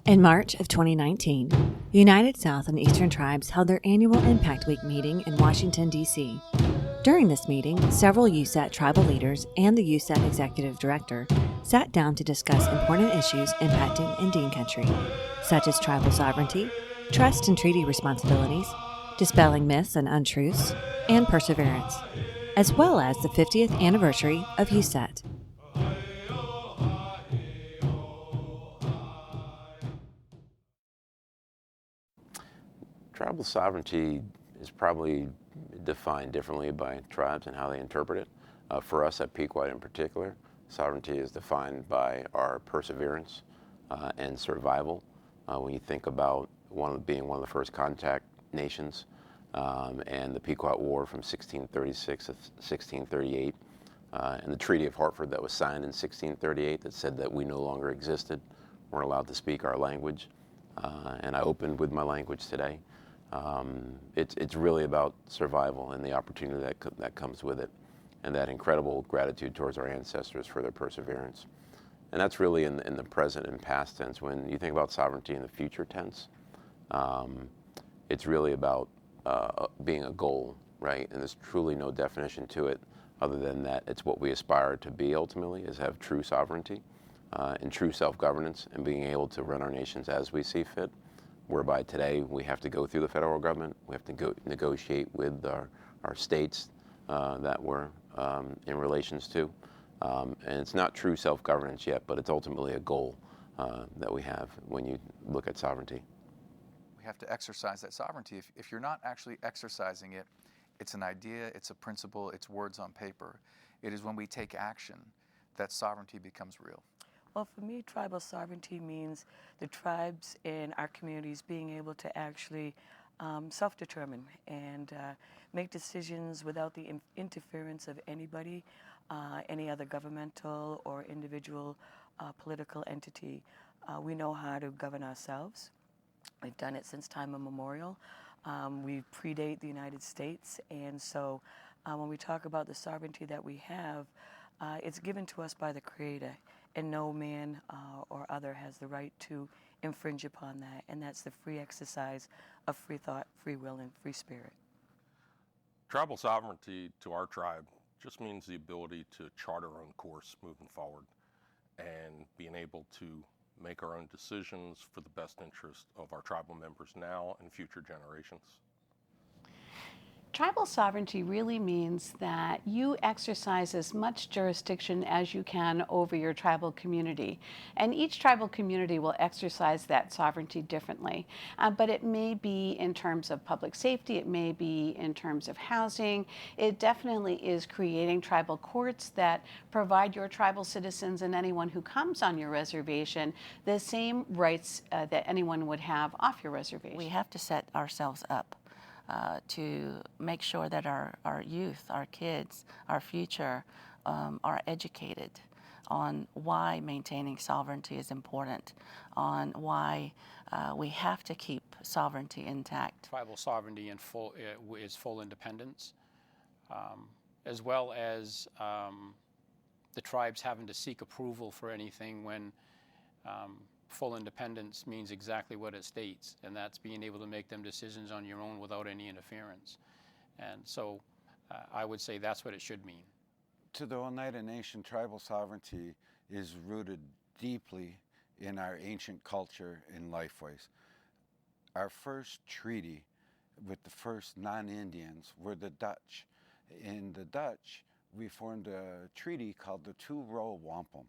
In March of 2019, United South and Eastern Tribes held their annual Impact Week meeting in Washington, D.C. During this meeting, several USET tribal leaders and the USET executive director sat down to discuss important issues impacting Indian country, such as tribal sovereignty, trust and treaty responsibilities, dispelling myths and untruths, and perseverance, as well as the 50th anniversary of USET. Tribal sovereignty is probably defined differently by tribes and how they interpret it. For us at Pequot in particular, sovereignty is defined by our perseverance and survival. When you think about being one of the first contact nations and the Pequot War from 1636 to 1638, and the Treaty of Hartford that was signed in 1638 that said that we no longer existed, weren't allowed to speak our language. And I opened with my language today. It's really about survival and the opportunity that comes with it, and that incredible gratitude towards our ancestors for their perseverance. And that's really in the present and past tense. When you think about sovereignty in the future tense, it's really about being a goal, right? And there's truly no definition to it other than that it's what we aspire to be ultimately, is have true sovereignty and true self-governance and being able to run our nations as we see fit, whereby today we have to go through the federal government, we have to go negotiate with our states that we're in relations to. And it's not true self-governance yet, but it's ultimately a goal that we have when you look at sovereignty. We have to exercise that sovereignty. If you're not actually exercising it, it's an idea, it's a principle, it's words on paper. It is when we take action that sovereignty becomes real. Well, for me, tribal sovereignty means the tribes in our communities being able to actually self-determine and make decisions without the interference of anybody, any other governmental or individual political entity. We know how to govern ourselves. We've done it since time immemorial. We predate the United States, and so when we talk about the sovereignty that we have, it's given to us by the Creator, and no man or other has the right to infringe upon that, and that's the free exercise of free thought, free will, and free spirit. Tribal sovereignty to our tribe just means the ability to chart our own course moving forward and being able to make our own decisions for the best interest of our tribal members now and future generations. Tribal sovereignty really means that you exercise as much jurisdiction as you can over your tribal community. And each tribal community will exercise that sovereignty differently. But it may be in terms of public safety, it may be in terms of housing. It definitely is creating tribal courts that provide your tribal citizens and anyone who comes on your reservation the same rights that anyone would have off your reservation. We have to set ourselves up to make sure that our youth, our kids, our future are educated on why maintaining sovereignty is important, on why we have to keep sovereignty intact. Tribal sovereignty is full independence, as well as the tribes having to seek approval for anything when full independence means exactly what it states, and that's being able to make them decisions on your own without any interference. And so I would say that's what it should mean. To the Oneida Nation, tribal sovereignty is rooted deeply in our ancient culture and lifeways. Our first treaty with the first non-Indians were the Dutch. In the Dutch, we formed a treaty called the Two-Row Wampum.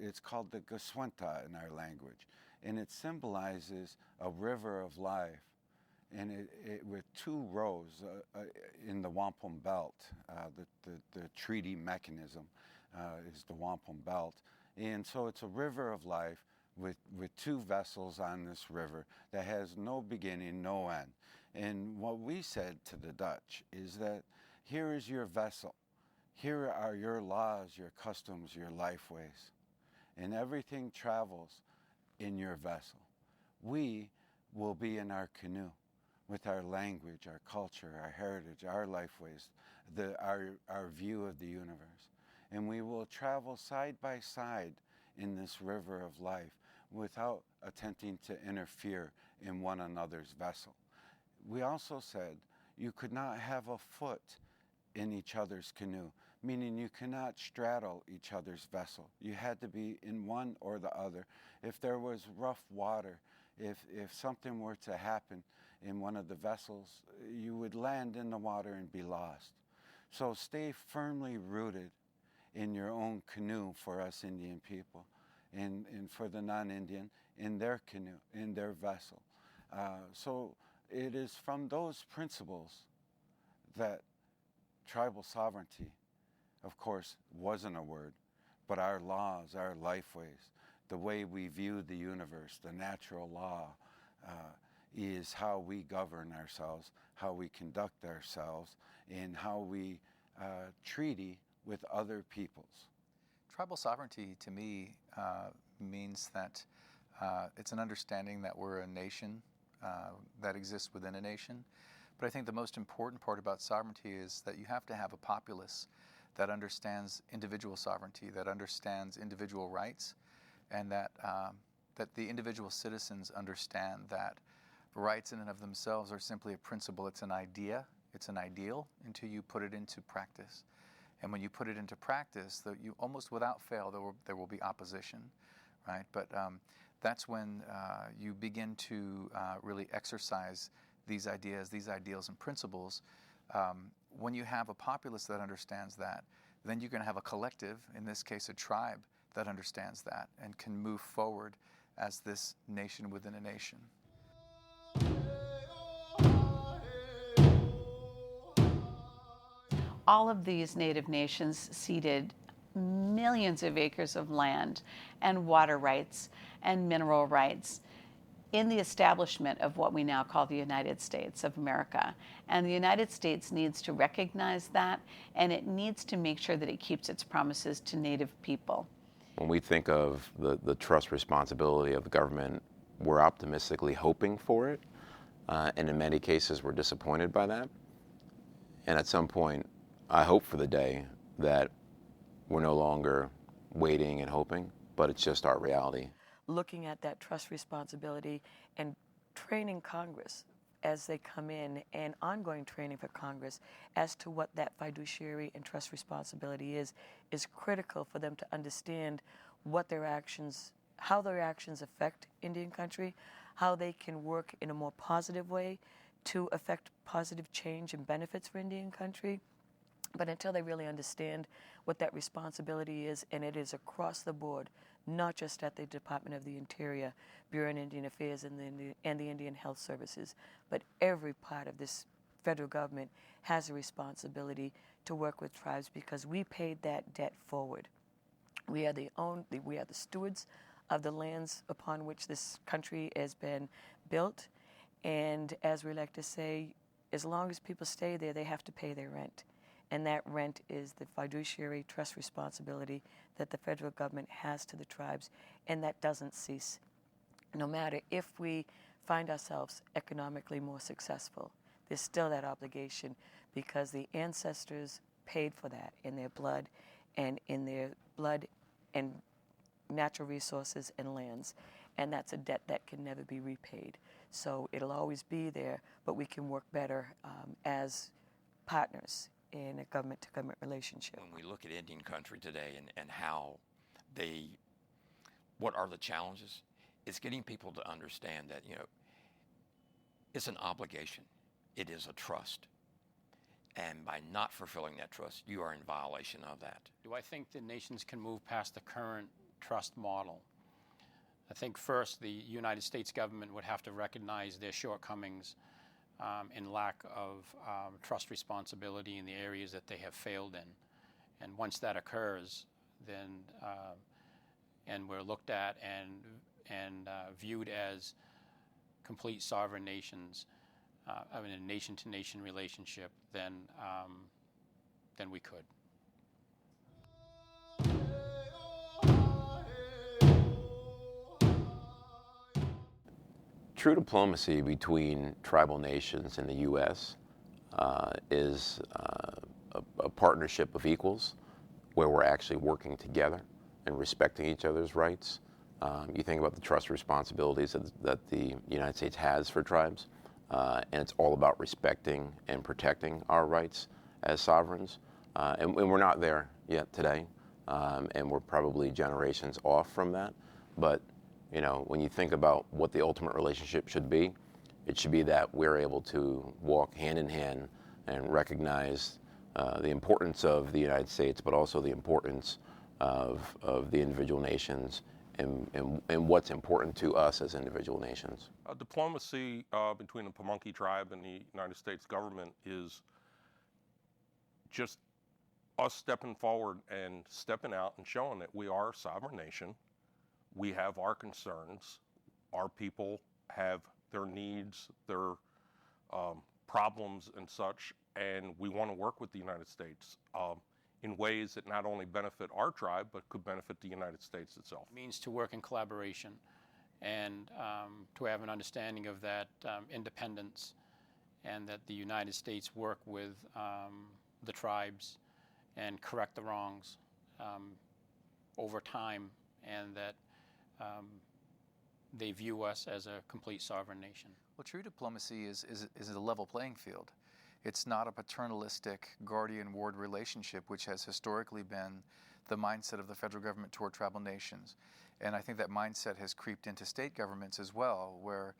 It's called the Geswenta in our language, and it symbolizes a river of life, and it with two rows in the wampum belt. The treaty mechanism is the wampum belt, and so it's a river of life with two vessels on this river that has no beginning, no end. And what we said to the Dutch is that here is your vessel, here are your laws, your customs, your lifeways, and everything travels in your vessel. We will be in our canoe with our language, our culture, our heritage, our lifeways, our view of the universe. And we will travel side by side in this river of life without attempting to interfere in one another's vessel. We also said you could not have a foot in each other's canoe, meaning you cannot straddle each other's vessel. You had to be in one or the other. If there was rough water, if something were to happen in one of the vessels, you would land in the water and be lost. So stay firmly rooted in your own canoe for us Indian people, and for the non-Indian, in their canoe, in their vessel. So it is from those principles that tribal sovereignty, of course, wasn't a word, but our laws, our lifeways, the way we view the universe, the natural law, is how we govern ourselves, how we conduct ourselves, and how we treaty with other peoples. Tribal sovereignty, to me, means that it's an understanding that we're a nation that exists within a nation. But I think the most important part about sovereignty is that you have to have a populace that understands individual sovereignty, that understands individual rights, and that the individual citizens understand that rights in and of themselves are simply a principle. It's an idea, it's an ideal, until you put it into practice. And when you put it into practice, you almost without fail, there will be opposition, right? But that's when you begin to really exercise these ideas, these ideals and principles. When you have a populace that understands that, then you're going to have a collective, in this case a tribe, that understands that and can move forward as this nation within a nation. All of these Native nations ceded millions of acres of land and water rights and mineral rights in the establishment of what we now call the United States of America. And the United States needs to recognize that, and it needs to make sure that it keeps its promises to Native people. When we think of the trust responsibility of the government, we're optimistically hoping for it, and in many cases we're disappointed by that. And at some point, I hope for the day that we're no longer waiting and hoping, but it's just our reality. Looking at that trust responsibility and training Congress as they come in, and ongoing training for Congress as to what that fiduciary and trust responsibility is critical for them to understand what their actions, how their actions affect Indian country, how they can work in a more positive way to affect positive change and benefits for Indian country. But until they really understand what that responsibility is, and it is across the board, not just at the Department of the Interior, Bureau of Indian Affairs, and the Indian Health Services, but every part of this federal government has a responsibility to work with tribes, because we paid that debt forward. We are the stewards of the lands upon which this country has been built, and as we like to say, as long as people stay there, they have to pay their rent. And that rent is the fiduciary trust responsibility that the federal government has to the tribes, and that doesn't cease. No matter if we find ourselves economically more successful, there's still that obligation, because the ancestors paid for that in their blood and natural resources and lands. And that's a debt that can never be repaid. So it'll always be there, but we can work better as partners in a government-to-government relationship. When we look at Indian country today and how what are the challenges, it's getting people to understand that, it's an obligation. It is a trust. And by not fulfilling that trust, you are in violation of that. Do I think the nations can move past the current trust model? I think first the United States government would have to recognize their shortcomings in lack of trust responsibility in the areas that they have failed in. And once that occurs, then and we're looked at and viewed as complete sovereign nations, in a nation-to-nation relationship, then we could. True diplomacy between tribal nations in the U.S. Is a partnership of equals, where we're actually working together and respecting each other's rights, You think about the trust responsibilities that the United States has for tribes, and it's all about respecting and protecting our rights as sovereigns. And we're not there yet today, and we're probably generations off from that. But when you think about what the ultimate relationship should be, it should be that we're able to walk hand in hand and recognize the importance of the United States, but also the importance of the individual nations and what's important to us as individual nations. Diplomacy between the Pamunkey tribe and the United States government is just us stepping forward and stepping out and showing that we are a sovereign nation. We have our concerns. Our people have their needs, their problems and such, and we want to work with the United States in ways that not only benefit our tribe, but could benefit the United States itself. It means to work in collaboration and to have an understanding of that independence, and that the United States work with the tribes and correct the wrongs over time, and that they view us as a complete sovereign nation. Well, true diplomacy is a level playing field. It's not a paternalistic guardian-ward relationship, which has historically been the mindset of the federal government toward tribal nations. And I think that mindset has creeped into state governments as well, where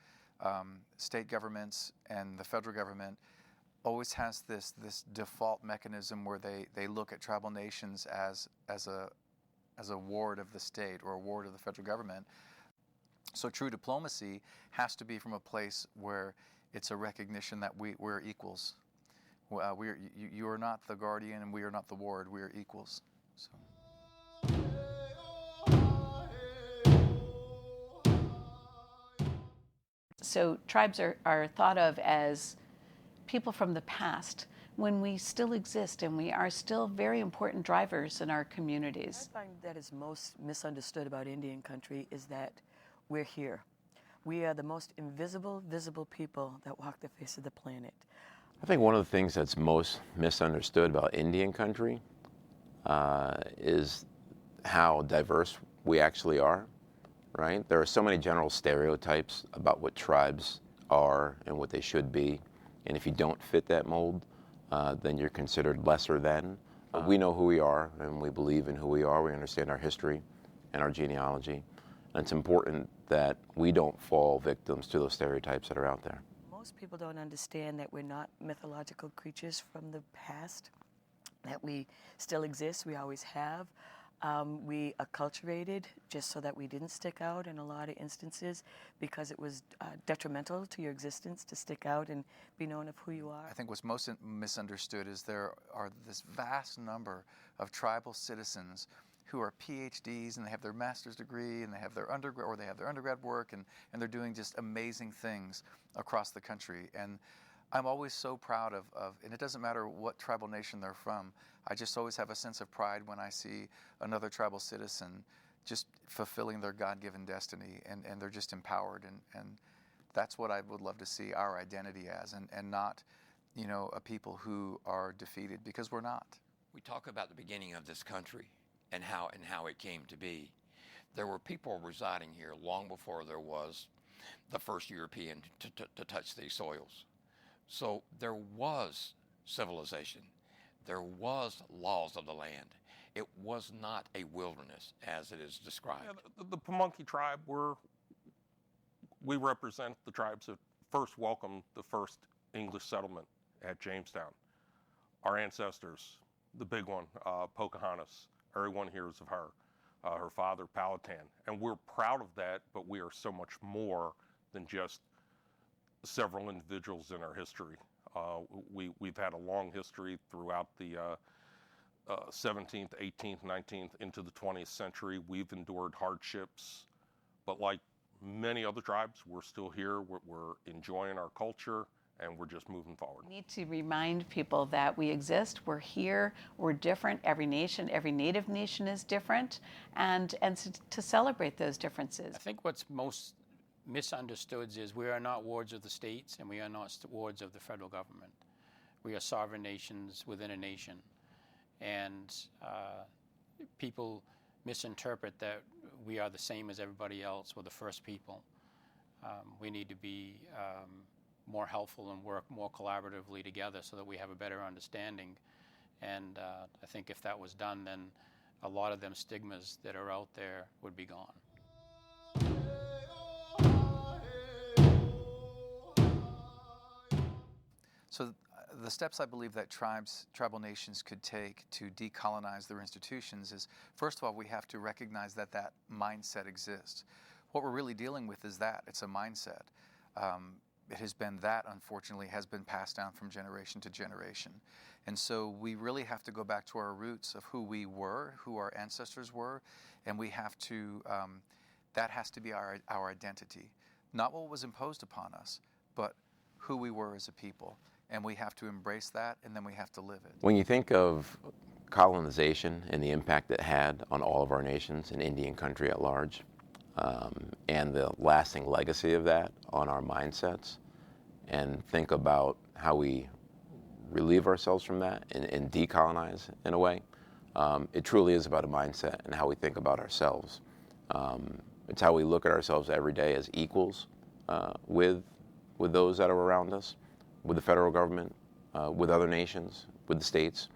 state governments and the federal government always has this default mechanism where they look at tribal nations as a ward of the state or a ward of the federal government. So true diplomacy has to be from a place where it's a recognition that we're equals. You are not the guardian and we are not the ward. We are equals. So tribes are thought of as people from the past when we still exist and we are still very important drivers in our communities. I find that is most misunderstood about Indian country is that we're here. We are the most invisible, visible people that walk the face of the planet. I think one of the things that's most misunderstood about Indian country is how diverse we actually are, right? There are so many general stereotypes about what tribes are and what they should be, and if you don't fit that mold, then you're considered lesser than. We know who we are, and we believe in who we are. We understand our history and our genealogy, and it's important that we don't fall victims to those stereotypes that are out there. Most people don't understand that we're not mythological creatures from the past, that we still exist, we always have. We acculturated just so that we didn't stick out in a lot of instances because it was detrimental to your existence to stick out and be known of who you are. I think what's most misunderstood is there are this vast number of tribal citizens who are PhDs and they have their master's degree and they have their undergrad work and they're doing just amazing things across the country. And I'm always so proud of, and it doesn't matter what tribal nation they're from, I just always have a sense of pride when I see another tribal citizen just fulfilling their God-given destiny and they're just empowered, and that's what I would love to see our identity as, and not, a people who are defeated, because we're not. We talk about the beginning of this country and how it came to be. There were people residing here long before there was the first European to touch these soils. So there was civilization. There was laws of the land. It was not a wilderness as it is described. Yeah, the Pamunkey tribe, we represent the tribes that first welcomed the first English settlement at Jamestown. Our ancestors, the big one, Pocahontas, everyone hears of her. Her father, Powhatan. And we're proud of that, but we are so much more than just several individuals in our history. We've had a long history throughout the 17th, 18th, 19th, into the 20th century. We've endured hardships, but like many other tribes, we're still here. We're enjoying our culture, and we're just moving forward. We need to remind people that we exist, we're here, we're different. Every nation, every native nation is different, and to celebrate those differences. I think what's most misunderstood is we are not wards of the states and we are not wards of the federal government. We are sovereign nations within a nation. And people misinterpret that we are the same as everybody else. We're the first people. We need to be more helpful and work more collaboratively together so that we have a better understanding. And I think if that was done, then a lot of them stigmas that are out there would be gone. So the steps I believe that tribal nations could take to decolonize their institutions is, first of all, we have to recognize that that mindset exists. What we're really dealing with is that. It's a mindset. It has been that, unfortunately, has been passed down from generation to generation. And so we really have to go back to our roots of who we were, who our ancestors were, and we have to, that has to be our identity. Not what was imposed upon us, but who we were as a people. And we have to embrace that, and then we have to live it. When you think of colonization and the impact it had on all of our nations and Indian country at large, and the lasting legacy of that on our mindsets, and think about how we relieve ourselves from that and decolonize in a way, it truly is about a mindset and how we think about ourselves. It's how we look at ourselves every day as equals with those that are around us, with the federal government, with other nations, with the states,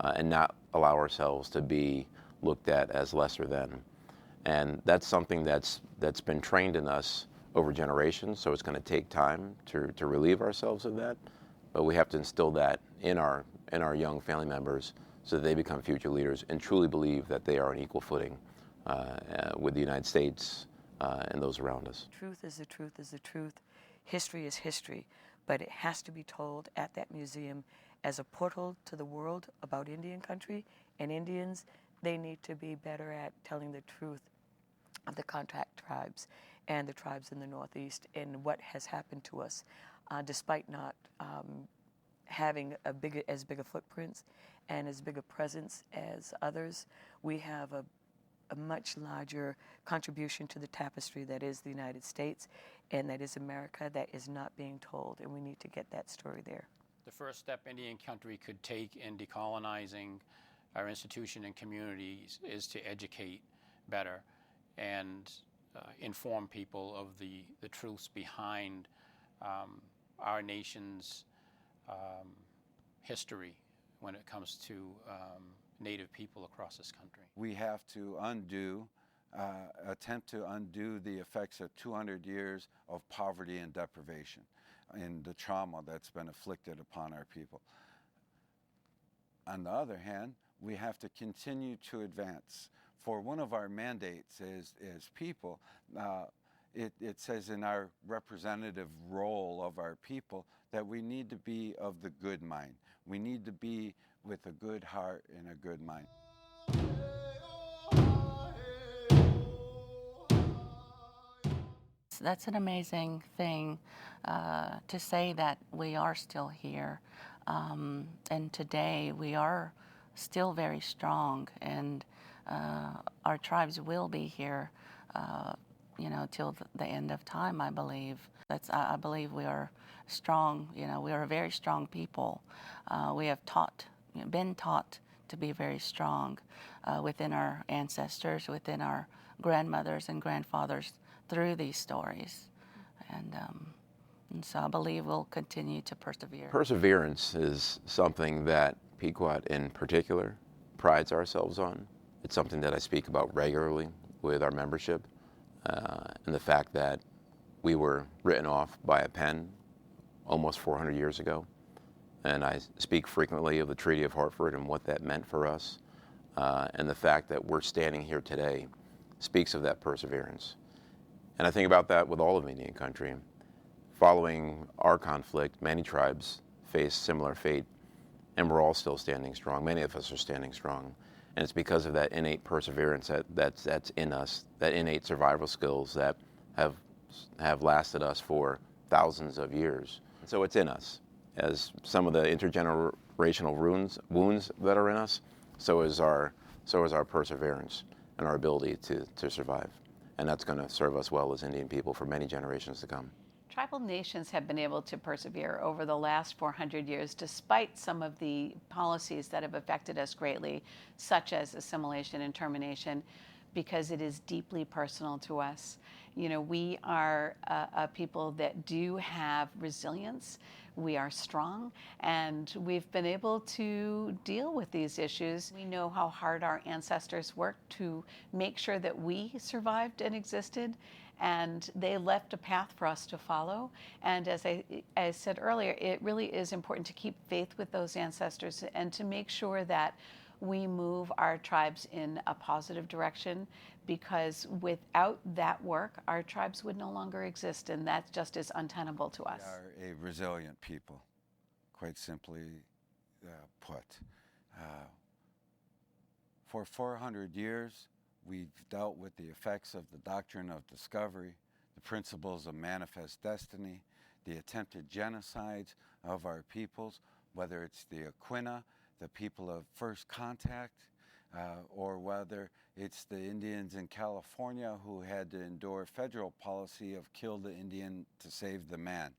and not allow ourselves to be looked at as lesser than. And that's something that's been trained in us over generations, so it's going to take time to relieve ourselves of that. But we have to instill that in our young family members so that they become future leaders and truly believe that they are on equal footing with the United States and those around us. Truth is the truth is the truth. History is history, but it has to be told at that museum as a portal to the world about Indian country and Indians. They need to be better at telling the truth of the contact tribes and the tribes in the Northeast and what has happened to us, despite not having as big a footprint and as big a presence as others. We have a much larger contribution to the tapestry that is the United States and that is America that is not being told, and we need to get that story there. The first step Indian country could take in decolonizing our institution and communities is to educate better and inform people of the truths behind our nation's history when it comes to Native people across this country. We have to attempt to undo the effects of 200 years of poverty and deprivation and the trauma that's been inflicted upon our people. On the other hand, we have to continue to advance. For one of our mandates as people, it says in our representative role of our people that we need to be of the good mind. We need to be with a good heart and a good mind. That's an amazing thing to say that we are still here. And today we are still very strong, and our tribes will be here, till the end of time, I believe. I believe we are strong. We are a very strong people. We have been taught to be very strong within our ancestors, within our grandmothers and grandfathers through these stories. And so I believe we'll continue to persevere. Perseverance is something that Pequot in particular prides ourselves on. It's something that I speak about regularly with our membership, and the fact that we were written off by a pen almost 400 years ago. And I speak frequently of the Treaty of Hartford and what that meant for us. And the fact that we're standing here today speaks of that perseverance. And I think about that with all of Indian country. Following our conflict, many tribes faced similar fate, and we're all still standing strong. Many of us are standing strong. And it's because of that innate perseverance that's in us, that innate survival skills that have lasted us for thousands of years. So it's in us. As some of the intergenerational wounds that are in us, so is our perseverance and our ability to survive. And that's going to serve us well as Indian people for many generations to come. Tribal nations have been able to persevere over the last 400 years despite some of the policies that have affected us greatly, such as assimilation and termination, because it is deeply personal to us. You know, we are a people that do have resilience. We are strong, and we've been able to deal with these issues. We know how hard our ancestors worked to make sure that we survived and existed, and they left a path for us to follow. And as I said earlier, it really is important to keep faith with those ancestors and to make sure that we move our tribes in a positive direction, because without that work, our tribes would no longer exist, and that just is untenable to us. We are a resilient people, quite simply put. For 400 years, we've dealt with the effects of the doctrine of discovery, the principles of manifest destiny, the attempted genocides of our peoples, whether it's the Aquina, the people of first contact, or whether it's the Indians in California who had to endure federal policy of kill the Indian to save the man.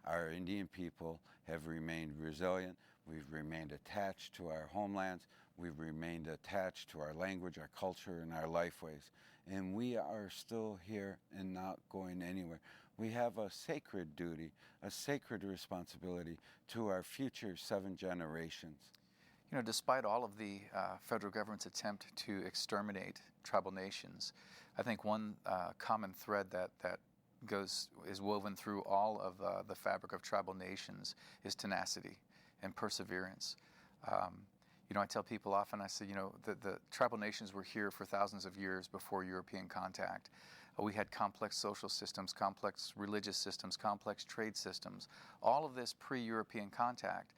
Our Indian people have remained resilient. We've remained attached to our homelands. We've remained attached to our language, our culture, and our lifeways. And we are still here and not going anywhere. We have a sacred duty, a sacred responsibility to our future 7 generations. You know, despite all of the federal government's attempt to exterminate tribal nations, I think one common thread that is woven through all of the fabric of tribal nations is tenacity and perseverance. You know, I tell people often, I say, you know, the tribal nations were here for thousands of years before European contact. We had complex social systems, complex religious systems, complex trade systems, all of this pre-European contact.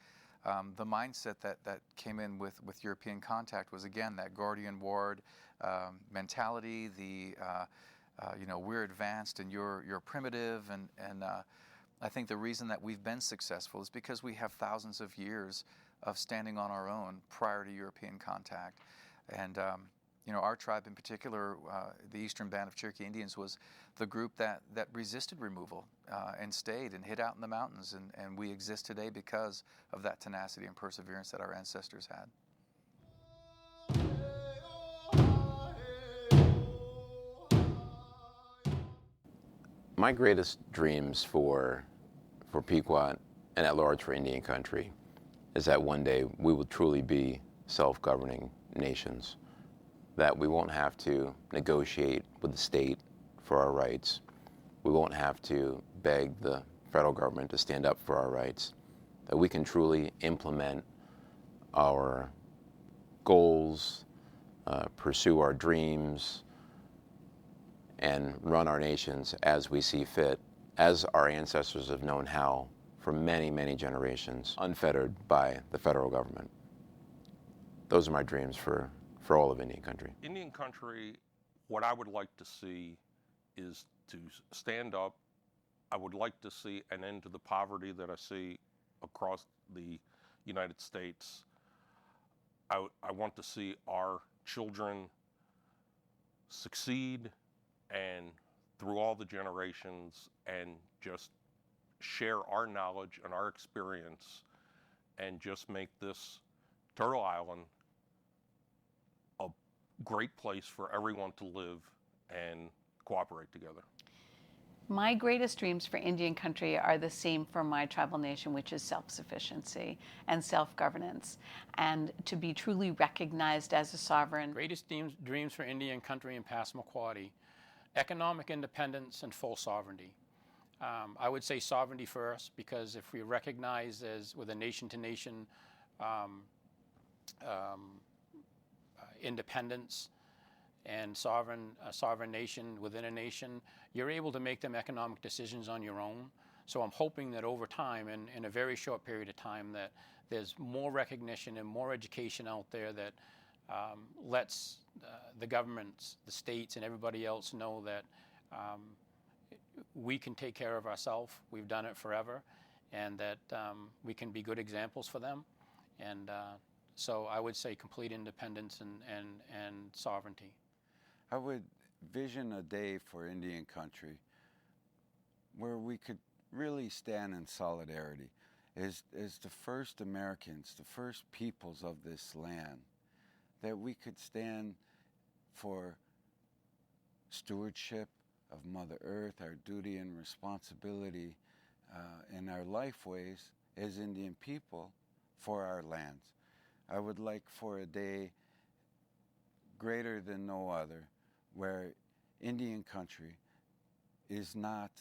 The mindset that came in with European contact was, again, that guardian ward mentality, you know, we're advanced and you're primitive, and I think the reason that we've been successful is because we have thousands of years of standing on our own prior to European contact. And you know, our tribe in particular, the Eastern Band of Cherokee Indians, was the group that resisted removal and stayed and hid out in the mountains, and we exist today because of that tenacity and perseverance that our ancestors had. My greatest dreams for Pequot and at large for Indian country is that one day we will truly be self-governing nations, that we won't have to negotiate with the state for our rights. We won't have to beg the federal government to stand up for our rights, that we can truly implement our goals, pursue our dreams, and run our nations as we see fit, as our ancestors have known how for many, many generations, unfettered by the federal government. Those are my dreams for all of Indian country. Indian country, what I would like to see is to stand up. I would like to see an end to the poverty that I see across the United States. I want to see our children succeed and through all the generations and just share our knowledge and our experience and just make this Turtle Island a great place for everyone to live and cooperate together. My greatest dreams for Indian country are the same for my tribal nation, which is self-sufficiency and self-governance, and to be truly recognized as a sovereign. Greatest dreams for Indian country and Passamaquoddy: economic independence and full sovereignty. I would say sovereignty first, because if we recognize as with a nation-to-nation independence and a sovereign nation within a nation, you're able to make them economic decisions on your own. So I'm hoping that over time, and in a very short period of time, that there's more recognition and more education out there that lets the governments, the states, and everybody else know that we can take care of ourselves. We've done it forever, and that we can be good examples for them. And so I would say complete independence and sovereignty. I would vision a day for Indian country where we could really stand in solidarity as the first Americans, the first peoples of this land, that we could stand for stewardship of Mother Earth, our duty and responsibility in our lifeways as Indian people for our lands. I would like for a day greater than no other where Indian country is not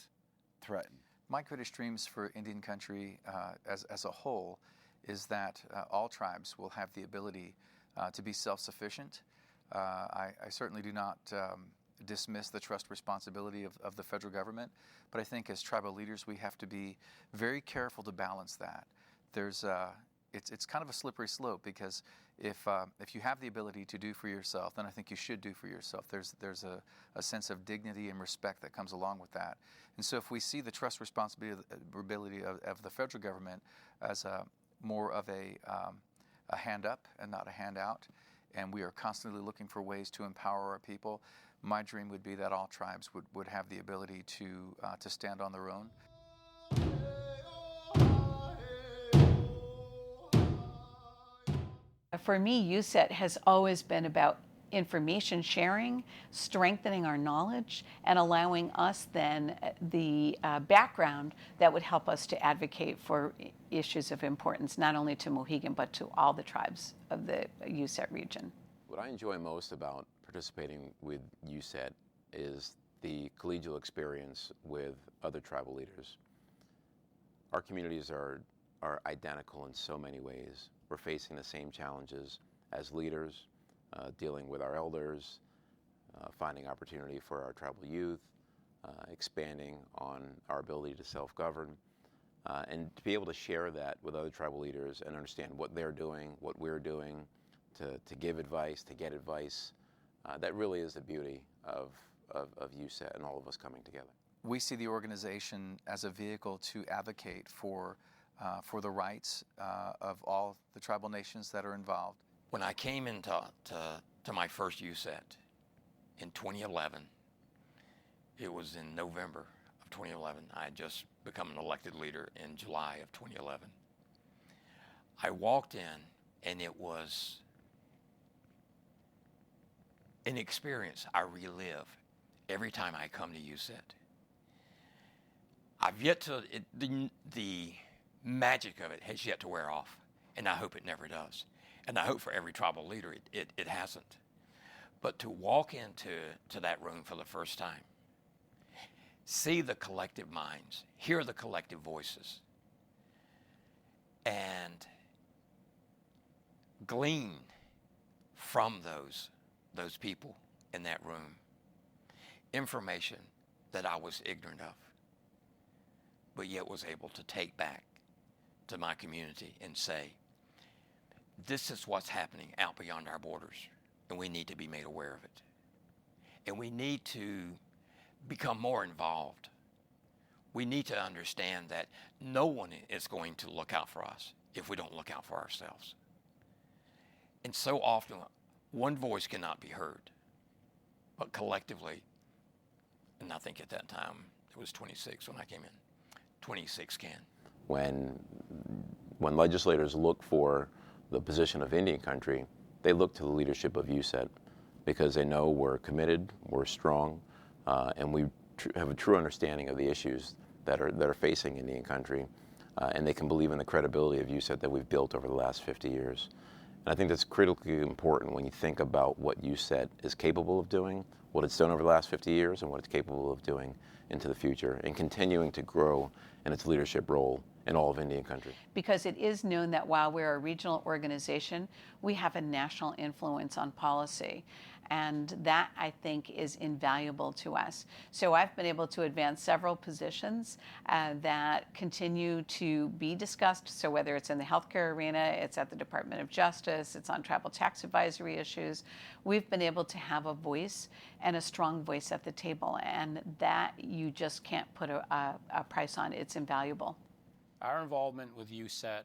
threatened. My greatest dreams for Indian country as a whole is that all tribes will have the ability to be self-sufficient. I certainly do not dismiss the trust responsibility of the federal government, but I think as tribal leaders we have to be very careful to balance that. It's kind of a slippery slope, because if you have the ability to do for yourself, then I think you should do for yourself. There's a sense of dignity and respect that comes along with that. And so if we see the trust responsibility of the federal government as more of a hand up and not a handout, and we are constantly looking for ways to empower our people, my dream would be that all tribes would have the ability to stand on their own. For me, USET has always been about information sharing, strengthening our knowledge, and allowing us then the background that would help us to advocate for issues of importance, not only to Mohegan, but to all the tribes of the USET region. What I enjoy most about participating with USET is the collegial experience with other tribal leaders. Our communities are identical in so many ways. We're facing the same challenges as leaders, dealing with our elders, finding opportunity for our tribal youth, expanding on our ability to self-govern, and to be able to share that with other tribal leaders and understand what they're doing, what we're doing, to give advice, to get advice. That really is the beauty of USET and all of us coming together. We see the organization as a vehicle to advocate for the rights of all the tribal nations that are involved. When I came into my first USET in 2011, it was in November of 2011. I had just become an elected leader in July of 2011. I walked in, and it was an experience I relive every time I come to USET. I've yet to, the magic of it has yet to wear off, and I hope it never does. And I hope for every tribal leader it hasn't. But to walk into that room for the first time, see the collective minds, hear the collective voices, and glean from those people in that room information that I was ignorant of, but yet was able to take back to my community and say, this is what's happening out beyond our borders, and we need to be made aware of it. And we need to become more involved. We need to understand that no one is going to look out for us if we don't look out for ourselves. And so often, one voice cannot be heard, but collectively, and I think at that time, it was 26 when I came in, 26 can. When legislators look for the position of Indian country, they look to the leadership of USET because they know we're committed, we're strong, and we have a true understanding of the issues that are facing Indian country, and they can believe in the credibility of USET that we've built over the last 50 years. And I think that's critically important when you think about what USET is capable of doing, what it's done over the last 50 years, and what it's capable of doing into the future, and continuing to grow in its leadership role in all of Indian country. Because it is known that while we're a regional organization, we have a national influence on policy. And that, I think, is invaluable to us. So I've been able to advance several positions that continue to be discussed. So whether it's in the healthcare arena, it's at the Department of Justice, it's on tribal tax advisory issues, we've been able to have a voice and a strong voice at the table. And that you just can't put a price on. It's invaluable. Our involvement with USET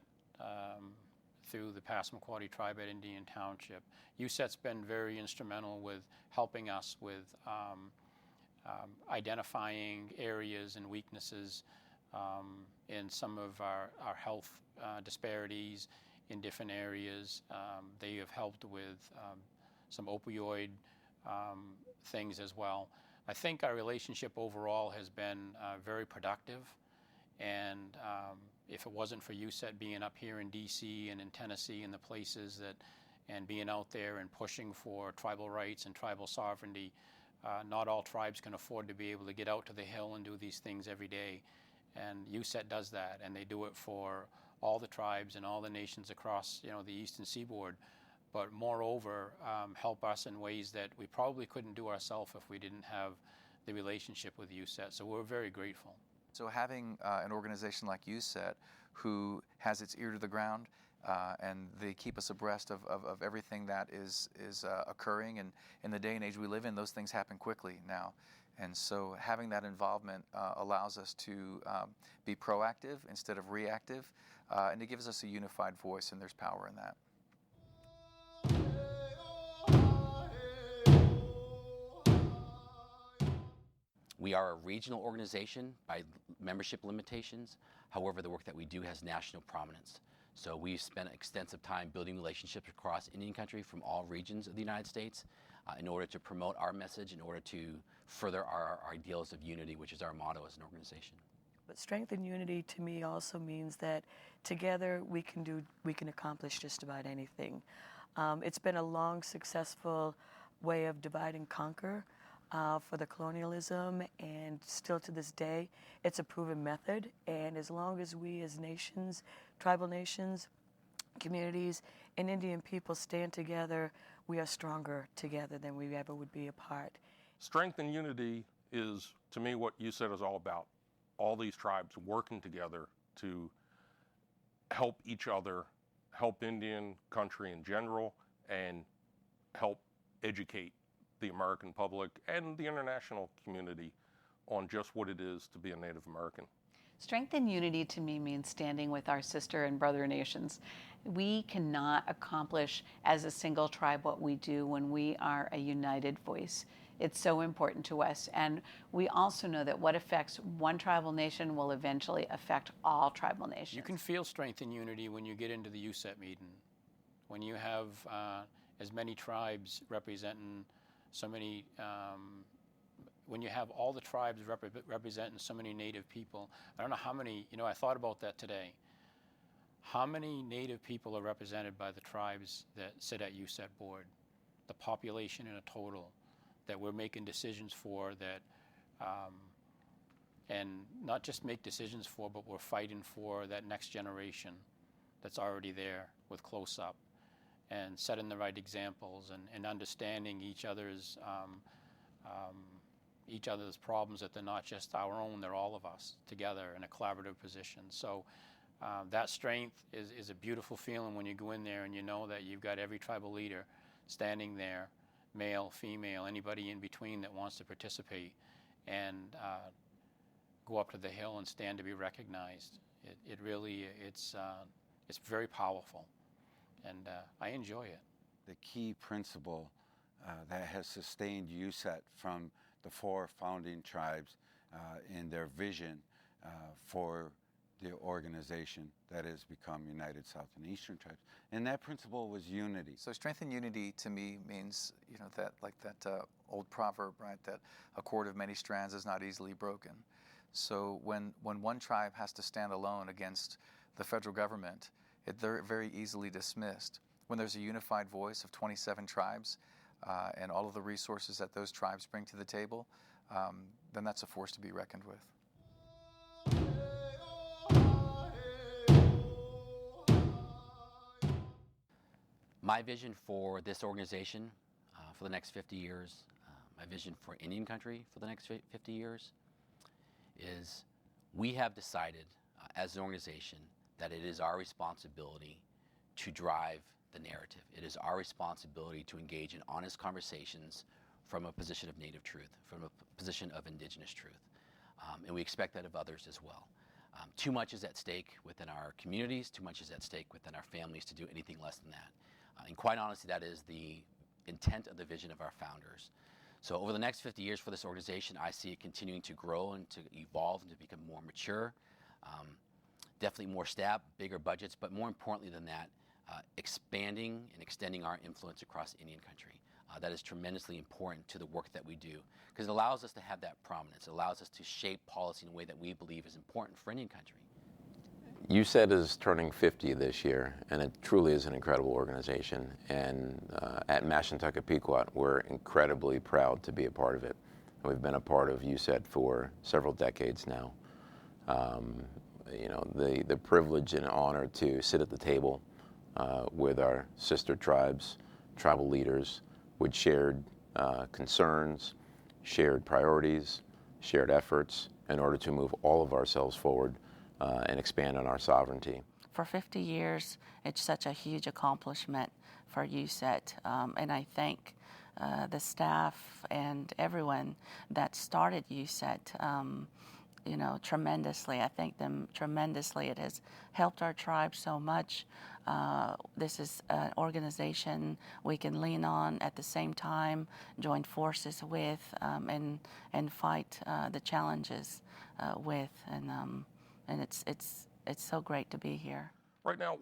through the Passamaquoddy tribe at Indian Township, USET's been very instrumental with helping us with identifying areas and weaknesses in some of our health disparities in different areas. They have helped with some opioid things as well. I think our relationship overall has been very productive, and if it wasn't for USET being up here in DC and in Tennessee and the places that, and being out there and pushing for tribal rights and tribal sovereignty, not all tribes can afford to be able to get out to the Hill and do these things every day. And USET does that, and they do it for all the tribes and all the nations across, the eastern seaboard. But moreover, help us in ways that we probably couldn't do ourselves if we didn't have the relationship with USET. So we're very grateful. So having an organization like USET, who has its ear to the ground, and they keep us abreast of everything that is occurring, and in the day and age we live in, those things happen quickly now. And so having that involvement allows us to be proactive instead of reactive, and it gives us a unified voice, and there's power in that. We are a regional organization by membership limitations. However, the work that we do has national prominence. So we've spent extensive time building relationships across Indian country from all regions of the United States in order to promote our message, in order to further our ideals of unity, which is our motto as an organization. But strength and unity to me also means that together we can accomplish just about anything. It's been a long, successful way of divide and conquer for the colonialism, and still to this day, it's a proven method. And as long as we as nations, tribal nations, communities, and Indian people stand together, we are stronger together than we ever would be apart. Strength and unity is, to me, what USET is all about. All these tribes working together to help each other, help Indian country in general, and help educate the American public and the international community on just what it is to be a Native American. Strength and unity to me means standing with our sister and brother nations. We cannot accomplish as a single tribe what we do when we are a united voice. It's so important to us. And we also know that what affects one tribal nation will eventually affect all tribal nations. You can feel strength and unity when you get into the USET meeting, when you have as many tribes representing so many, when you have all the tribes representing so many Native people. I don't know how many, I thought about that today. How many Native people are represented by the tribes that sit at USET board? The population in a total that we're making decisions for, that, and not just make decisions for, but we're fighting for that next generation that's already there with close-up, and setting the right examples, and understanding each other's problems, that they're not just our own, they're all of us together in a collaborative position. So that strength is a beautiful feeling when you go in there and you know that you've got every tribal leader standing there, male, female, anybody in between that wants to participate, and go up to the Hill and stand to be recognized. It really, it's very powerful. And I enjoy it. The key principle that has sustained USET from the 4 founding tribes in their vision for the organization that has become United South and Eastern Tribes, and that principle was unity. So strength and unity to me means, that like that old proverb, right? That a cord of many strands is not easily broken. So when one tribe has to stand alone against the federal government, they're very easily dismissed. When there's a unified voice of 27 tribes and all of the resources that those tribes bring to the table, then that's a force to be reckoned with. My vision for this organization for the next 50 years, my vision for Indian country for the next 50 years, is we have decided as an organization that it is our responsibility to drive the narrative. It is our responsibility to engage in honest conversations from a position of Native truth, from a position of Indigenous truth. And we expect that of others as well. Too much is at stake within our communities, too much is at stake within our families to do anything less than that. And quite honestly, that is the intent of the vision of our founders. So over the next 50 years for this organization, I see it continuing to grow and to evolve and to become more mature. Definitely more staff, bigger budgets, but more importantly than that, expanding and extending our influence across Indian country. that is tremendously important to the work that we do, because it allows us to have that prominence. It allows us to shape policy in a way that we believe is important for Indian country. USET is turning 50 this year, and it truly is an incredible organization. And at Mashantucket, Pequot, we're incredibly proud to be a part of it. We've been a part of USET for several decades now. You know, the privilege and honor to sit at the table with our sister tribes, tribal leaders, with shared concerns, shared priorities, shared efforts in order to move all of ourselves forward and expand on our sovereignty. For 50 years, it's such a huge accomplishment for USET, and I thank the staff and everyone that started USET, you know, tremendously. I thank them tremendously. It has helped our tribe so much. This is an organization we can lean on at the same time, join forces with, and fight the challenges with, and it's so great to be here. Right now,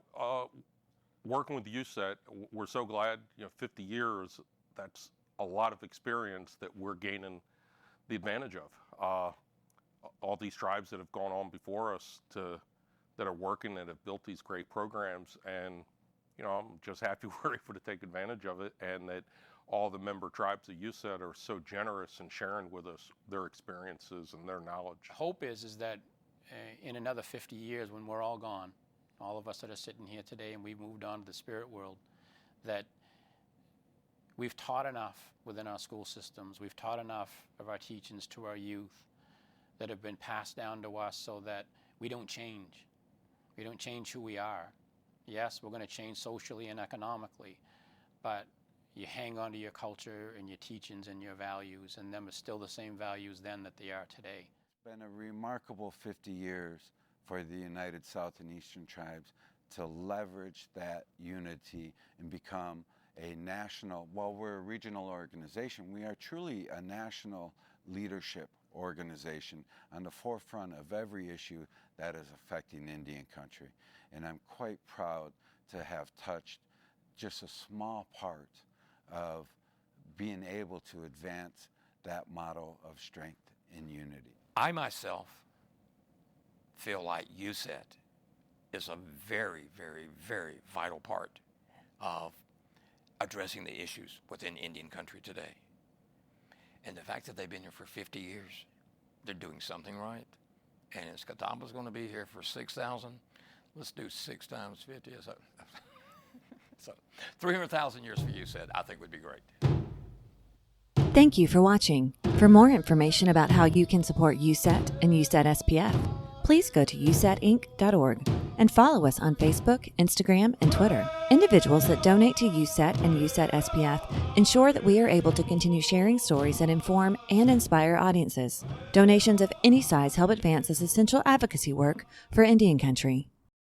working with the USET, we're so glad, 50 years, that's a lot of experience that we're gaining the advantage of. All these tribes that have gone on before us that are working and have built these great programs, and I'm just happy we're able to take advantage of it, and that all the member tribes of USET are so generous in sharing with us their experiences and their knowledge. Hope is that in another 50 years, when we're all gone, all of us that are sitting here today and we've moved on to the spirit world, that we've taught enough within our school systems, we've taught enough of our teachings to our youth that have been passed down to us, so that we don't change. We don't change who we are. Yes, we're going to change socially and economically, but you hang on to your culture and your teachings and your values, and them are still the same values then that they are today. It's been a remarkable 50 years for the United South and Eastern Tribes to leverage that unity and become a national, while we're a regional organization, we are truly a national leadership organization on the forefront of every issue that is affecting Indian country. And I'm quite proud to have touched just a small part of being able to advance that model of strength and unity. I myself feel like USET is a very, very, very vital part of addressing the issues within Indian country today. And the fact that they've been here for 50 years, they're doing something right. And if Catawba's going to be here for 6,000, let's do 6 times 50. So 300,000 years for USET, I think would be great. Thank you for watching. For more information about how you can support USET and USET SPF, please go to usetinc.org and follow us on Facebook, Instagram, and Twitter. Individuals that donate to USET and USET SPF ensure that we are able to continue sharing stories that inform and inspire audiences. Donations of any size help advance this essential advocacy work for Indian country.